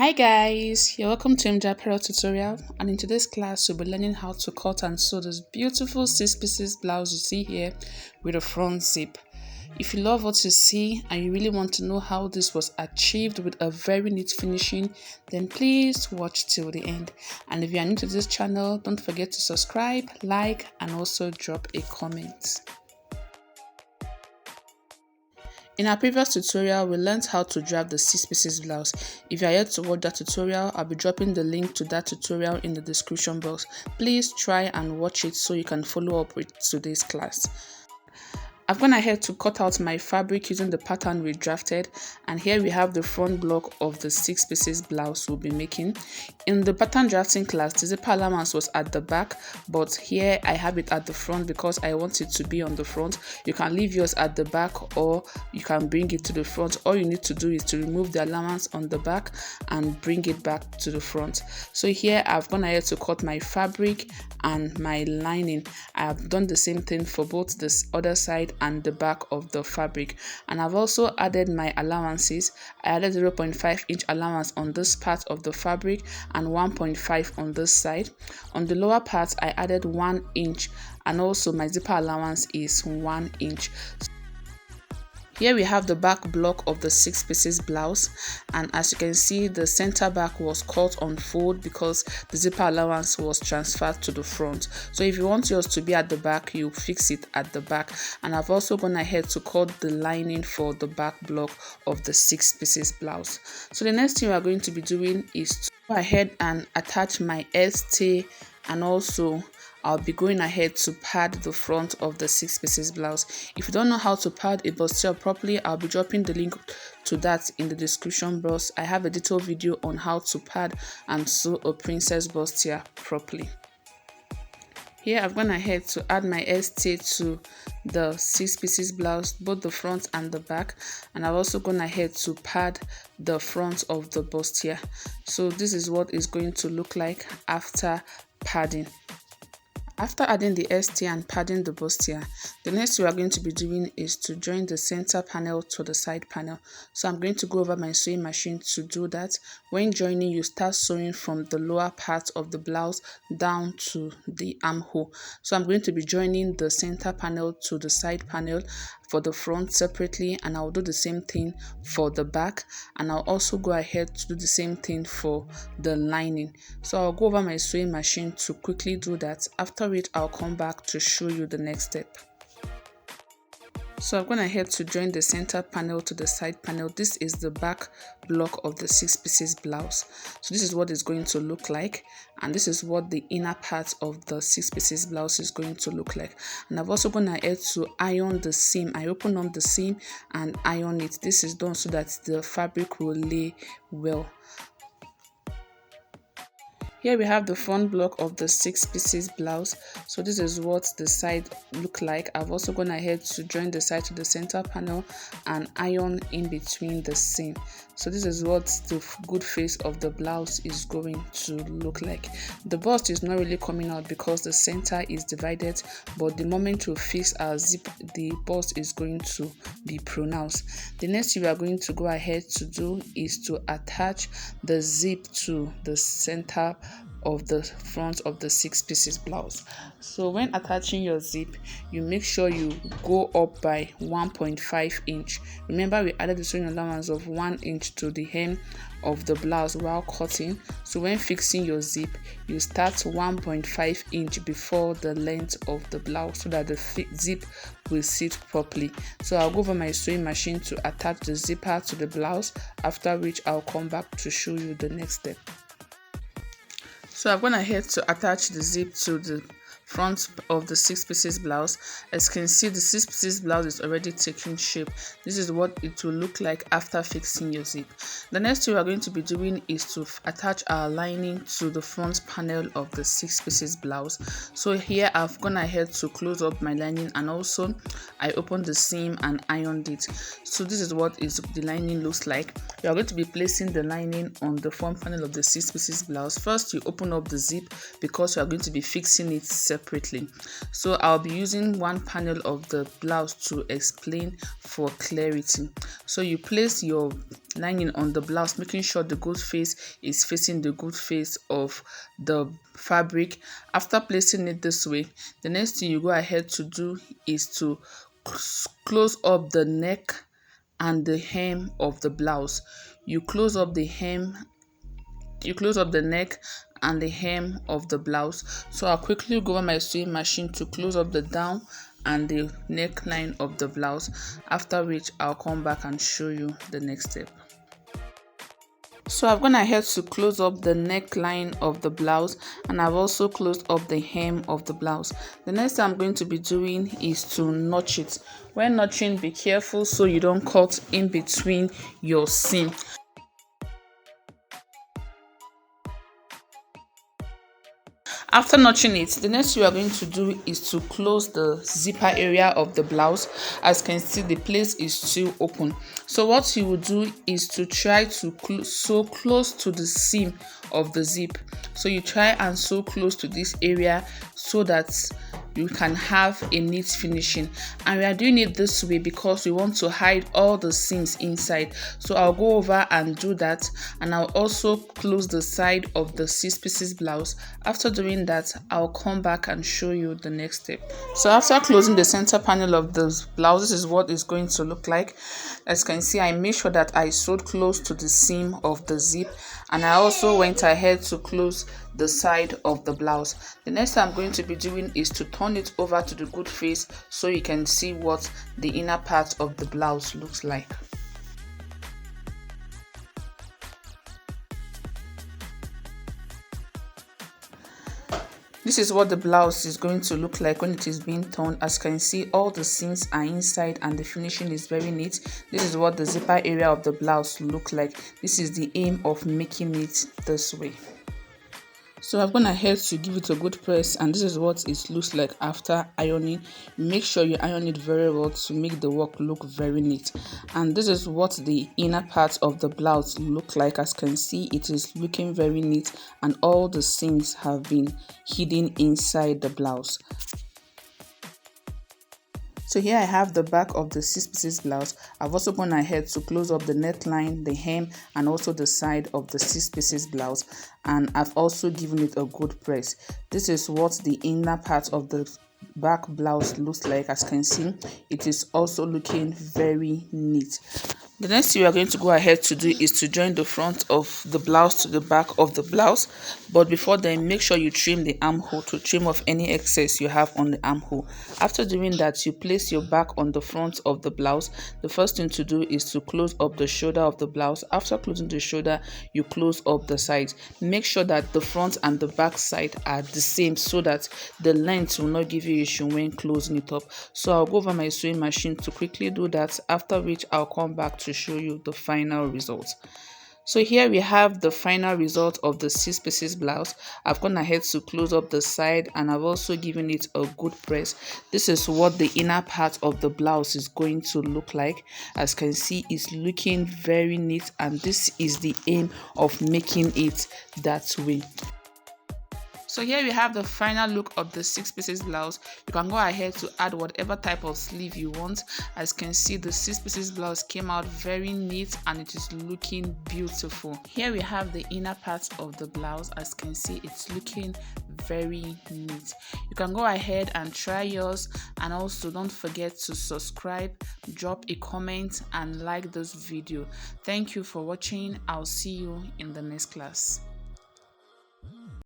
Hi guys, you're welcome to MJ Apparel tutorial, and in today's class we'll be learning how to cut and sew this beautiful 6 pieces blouse you see here with a front zip. If you love what you see and you really want to know how this was achieved with a very neat finishing, then please watch till the end. And if you are new to this channel, don't forget to subscribe, like, and also drop a comment. In our previous tutorial, we learned how to draft the 6 pieces blouse. If you are yet to watch that tutorial, I'll be dropping the link to that tutorial in the description box. Please try and watch it so you can follow up with today's class. I've gone ahead to cut out my fabric using the pattern we drafted, and here we have the front block of the 6 pieces blouse we'll be making. In the pattern drafting class, the zipper allowance was at the back, but here I have it at the front because I want it to be on the front. You can leave yours at the back or you can bring it to the front. All you need to do is to remove the allowance on the back and bring it back to the front. So here I've gone ahead to cut my fabric and my lining. I have done the same thing for both this other side and the back of the fabric, and I've also added my allowances. I added 0.5 inch allowance on this part of the fabric and 1.5 on this side. On the lower part I added 1 inch, and also my zipper allowance is 1 inch. Here we have the back block of the 6 pieces blouse, and as you can see, the center back was cut on fold because the zipper allowance was transferred to the front. So if you want yours to be at the back, you fix it at the back. And I've also gone ahead to cut the lining for the back block of the 6 pieces blouse. So the next thing we are going to be doing is to go ahead and attach my ST, and also I'll be going ahead to pad the front of the 6 pieces blouse. If you don't know how to pad a bustier properly, I'll be dropping the link to that in the description box. I have a detailed video on how to pad and sew a princess bustier properly. Here I've gone ahead to add my ST to the 6 pieces blouse, both the front and the back, and I've also gone ahead to pad the front of the bustier. So this is what it's going to look like after padding. After adding the ST and padding the bustier, the next thing we are going to be doing is to join the center panel to the side panel. So I'm going to go over my sewing machine to do that. When joining, you start sewing from the lower part of the blouse down to the armhole. So I'm going to be joining the center panel to the side panel for the front separately, and I'll do the same thing for the back, and I'll also go ahead to do the same thing for the lining. So I'll go over my sewing machine to quickly do that, after which I'll come back to show you the next step. So I'm going ahead to join the center panel to the side panel. This is the back block of the 6 pieces blouse. So this is what it's going to look like, and this is what the inner part of the 6 pieces blouse is going to look like. And I've also gone ahead to iron the seam. I open up the seam and iron it. This is done so that the fabric will lay well. Here we have the front block of the 6 pieces blouse. So this is what the side look like. I've also gone ahead to join the side to the center panel and iron in between the seam. So this is what the good face of the blouse is going to look like. The bust is not really coming out because the center is divided, but the moment we fix our zip, the bust is going to be pronounced. The next thing we are going to go ahead to do is to attach the zip to the center of the front of the 6 pieces blouse. So when attaching your zip, you make sure you go up by 1.5 inch. Remember, we added the sewing allowance of 1 inch to the hem of the blouse while cutting. So when fixing your zip, you start 1.5 inch before the length of the blouse so that the zip will sit properly. So I'll go over my sewing machine to attach the zipper to the blouse, after which I'll come back to show you the next step. So I've gone ahead to attach the zip to the front of the 6 pieces blouse. As you can see, the 6 pieces blouse is already taking shape. This is what it will look like after fixing your zip. The next thing we are going to be doing is to attach our lining to the front panel of the 6 pieces blouse. So here I've gone ahead to close up my lining, and also I opened the seam and ironed it. So this is what the lining looks like. You are going to be placing the lining on the front panel of the 6 pieces blouse. First, you open up the zip because you are going to be fixing it separately. separately. So I'll be using one panel of the blouse to explain for clarity. So you place your lining on the blouse, making sure the good face is facing the good face of the fabric. After placing it this way, the next thing you go ahead to do is to close up the neck and the hem of the blouse. You close up the neck and the hem of the blouse. So I'll quickly go over my sewing machine to close up the down and the neckline of the blouse, after which I'll come back and show you the next step. So I've gone ahead to close up the neckline of the blouse, and I've also closed up the hem of the blouse. The next thing I'm going to be doing is to notch it. When notching, be careful so you don't cut in between your seam. After notching it, the next thing you are going to do is to close the zipper area of the blouse. As you can see, the place is still open. So what you will do is to try to sew close to the seam of the zip. So you try and sew close to this area so that you can have a neat finishing. And we are doing it this way because we want to hide all the seams inside. So I'll go over and do that, and I'll also close the side of the 6 pieces blouse. After doing that, I'll come back and show you the next step. So after closing the center panel of the blouse, this is what it's going to look like. As you can see, I made sure that I sewed close to the seam of the zip, and I also went ahead to close the side of the blouse. The next thing I'm going to be doing is to turn it over to the good face so you can see what the inner part of the blouse looks like. This is what the blouse is going to look like when it is being torn. As you can see, all the seams are inside and the finishing is very neat. This is what the zipper area of the blouse look like. This is the aim of making it this way. So I've gone ahead to give it a good press, and this is what it looks like after ironing. Make sure you iron it very well to make the work look very neat. And this is what the inner part of the blouse look like. As you can see, it is looking very neat and all the seams have been hidden inside the blouse. So here I have the back of the 6 pieces blouse. I've also gone ahead to close up the neckline, the hem, and also the side of the 6 pieces blouse. And I've also given it a good press. This is what the inner part of the back blouse looks like. As you can see, it is also looking very neat. The next thing we are going to go ahead to do is to join the front of the blouse to the back of the blouse. But before then, make sure you trim the armhole to trim off any excess you have on the armhole. After doing that, you place your back on the front of the blouse. The first thing to do is to close up the shoulder of the blouse. After closing the shoulder, you close up the sides. Make sure that the front and the back side are the same so that the length will not give you issue when closing it up. So I'll go over my sewing machine to quickly do that, after which I'll come back to show you the final result. So here we have the final result of the 6 pieces blouse. I've gone ahead to close up the side and I've also given it a good press. This is what the inner part of the blouse is going to look like. As you can see, it's looking very neat, and this is the aim of making it that way. So here we have the final look of the 6 pieces blouse. You can go ahead to add whatever type of sleeve you want. As you can see, the 6 pieces blouse came out very neat and it is looking beautiful. Here we have the inner part of the blouse. As you can see, it's looking very neat. You can go ahead and try yours, and also don't forget to subscribe, drop a comment and like this video. Thank you for watching. I'll see you in the next class.